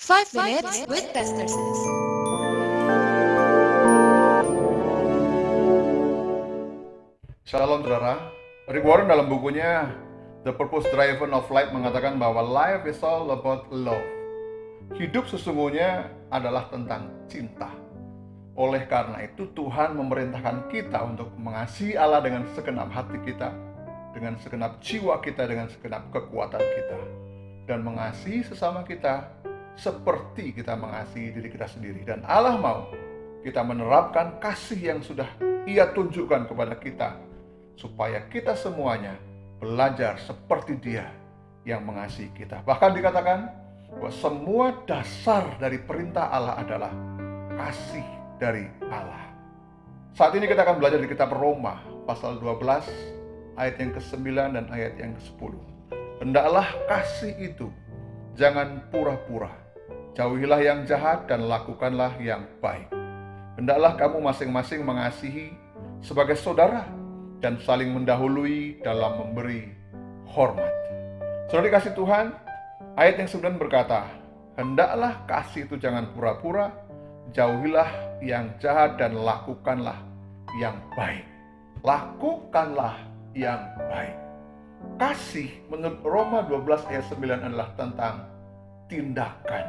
5 minutes with Pastor Sis. Shalom saudara. Rick Warren dalam bukunya The Purpose Driven of Life mengatakan bahwa life is all about love. Hidup sesungguhnya adalah tentang cinta. Oleh karena itu Tuhan memerintahkan kita untuk mengasihi Allah dengan segenap hati kita, dengan segenap jiwa kita, dengan segenap kekuatan kita, dan mengasihi sesama kita seperti kita mengasihi diri kita sendiri. Dan Allah mau kita menerapkan kasih yang sudah Ia tunjukkan kepada kita, supaya kita semuanya belajar seperti Dia yang mengasihi kita. Bahkan dikatakan bahwa semua dasar dari perintah Allah adalah kasih dari Allah. Saat ini kita akan belajar di kitab Roma pasal 12 ayat yang ke-9 dan ayat yang ke-10. Hendaklah kasih itu jangan pura-pura. Jauhilah yang jahat dan lakukanlah yang baik. Hendaklah kamu masing-masing mengasihi sebagai saudara dan saling mendahului dalam memberi hormat. Saudara dikasih Tuhan, ayat yang 9 berkata, hendaklah kasih itu jangan pura-pura, jauhilah yang jahat dan lakukanlah yang baik. Lakukanlah yang baik. Kasih menurut Roma 12 ayat 9 adalah tentang tindakan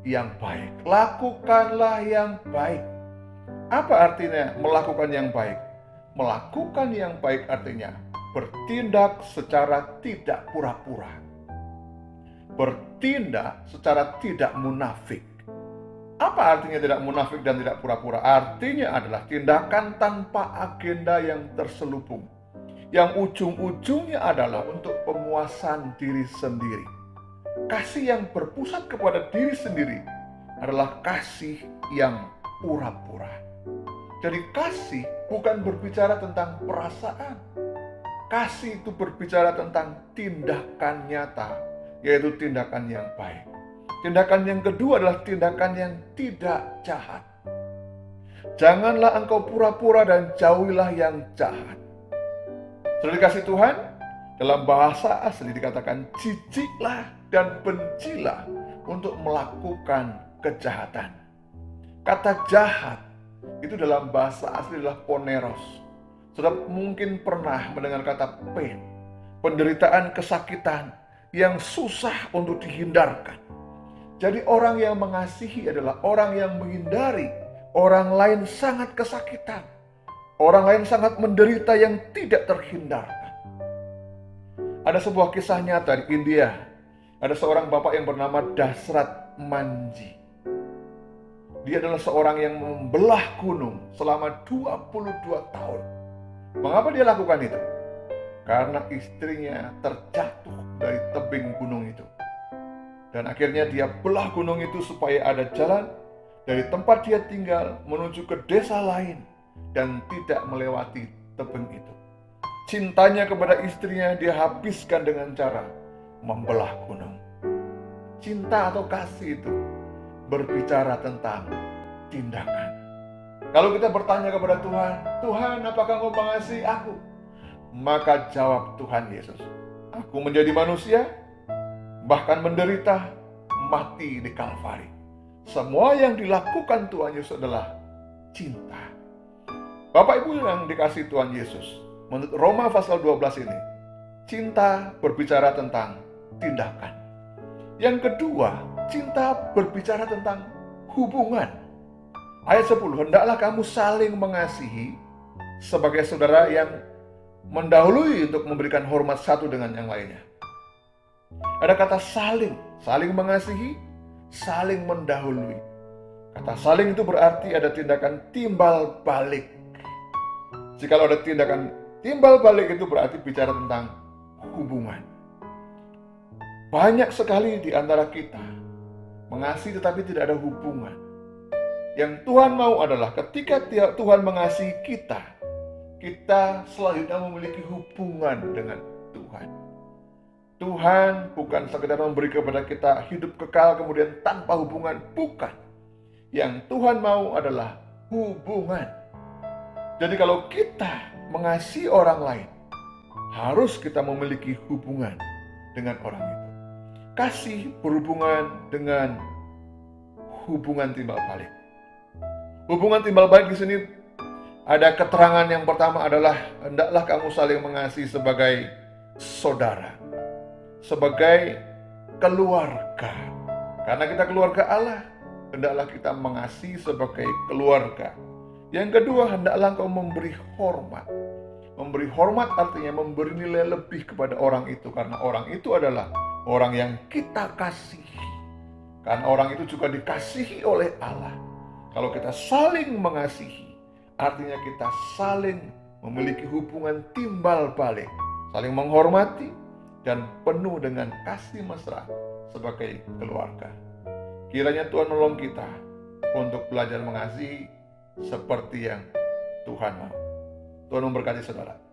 yang baik. Lakukanlah yang baik. Apa artinya melakukan yang baik? Melakukan yang baik artinya bertindak secara tidak pura-pura. Bertindak secara tidak munafik. Apa artinya tidak munafik dan tidak pura-pura? Artinya adalah tindakan tanpa agenda yang terselubung, yang ujung-ujungnya adalah untuk pemuasan diri sendiri. Kasih yang berpusat kepada diri sendiri adalah kasih yang pura-pura. Jadi kasih bukan berbicara tentang perasaan. Kasih itu berbicara tentang tindakan nyata, yaitu tindakan yang baik. Tindakan yang kedua adalah tindakan yang tidak jahat. Janganlah engkau pura-pura dan jauhilah yang jahat. Sudah dikasih Tuhan, dalam bahasa asli dikatakan jijiklah dan bencilah untuk melakukan kejahatan. Kata jahat itu dalam bahasa asli adalah poneros. Sudah mungkin pernah mendengar kata pain, penderitaan, kesakitan yang susah untuk dihindarkan. Jadi orang yang mengasihi adalah orang yang menghindari orang lain sangat kesakitan, orang lain sangat menderita yang tidak terhindarkan. Ada sebuah kisah nyata di India. Ada seorang bapak yang bernama Dasrat Manji. Dia adalah seorang yang membelah gunung selama 22 tahun. Mengapa dia lakukan itu? Karena istrinya terjatuh dari tebing gunung itu. Dan akhirnya dia belah gunung itu supaya ada jalan dari tempat dia tinggal menuju ke desa lain dan tidak melewati tebing itu. Cintanya kepada istrinya dia habiskan dengan cara membelah gunung. Cinta atau kasih itu berbicara tentang tindakan. Kalau kita bertanya kepada Tuhan, Tuhan, apakah Engkau mengasihi aku? Maka jawab Tuhan Yesus, aku menjadi manusia, bahkan menderita, mati di Kalvari. Semua yang dilakukan Tuhan Yesus adalah cinta. Bapak Ibu yang dikasihi Tuhan Yesus, menurut Roma pasal 12 ini, cinta berbicara tentang tindakan. Yang kedua, cinta berbicara tentang hubungan. Ayat 10, hendaklah kamu saling mengasihi sebagai saudara yang mendahului untuk memberikan hormat satu dengan yang lainnya. Ada kata saling mengasihi, saling mendahului. Kata saling itu berarti ada tindakan timbal balik. Jikalau ada tindakan timbal balik itu berarti bicara tentang hubungan. Banyak sekali di antara kita mengasihi tetapi tidak ada hubungan. Yang Tuhan mau adalah ketika Tuhan mengasihi kita, kita selanjutnya memiliki hubungan dengan Tuhan. Tuhan bukan sekedar memberi kepada kita hidup kekal kemudian tanpa hubungan, bukan. Yang Tuhan mau adalah hubungan. Jadi kalau kita mengasihi orang lain, harus kita memiliki hubungan dengan orang itu. Kasih berhubungan dengan hubungan timbal balik. Hubungan timbal balik di sini ada keterangan yang pertama adalah hendaklah kamu saling mengasihi sebagai saudara, sebagai keluarga. Karena kita keluarga Allah, hendaklah kita mengasihi sebagai keluarga. Yang kedua, hendaklah engkau memberi hormat. Memberi hormat artinya memberi nilai lebih kepada orang itu, karena orang itu adalah orang yang kita kasihi. Karena orang itu juga dikasihi oleh Allah. Kalau kita saling mengasihi, artinya kita saling memiliki hubungan timbal balik, saling menghormati, dan penuh dengan kasih mesra sebagai keluarga. Kiranya Tuhan menolong kita untuk belajar mengasihi seperti yang Tuhan mau. Tuhan memberkati saudara.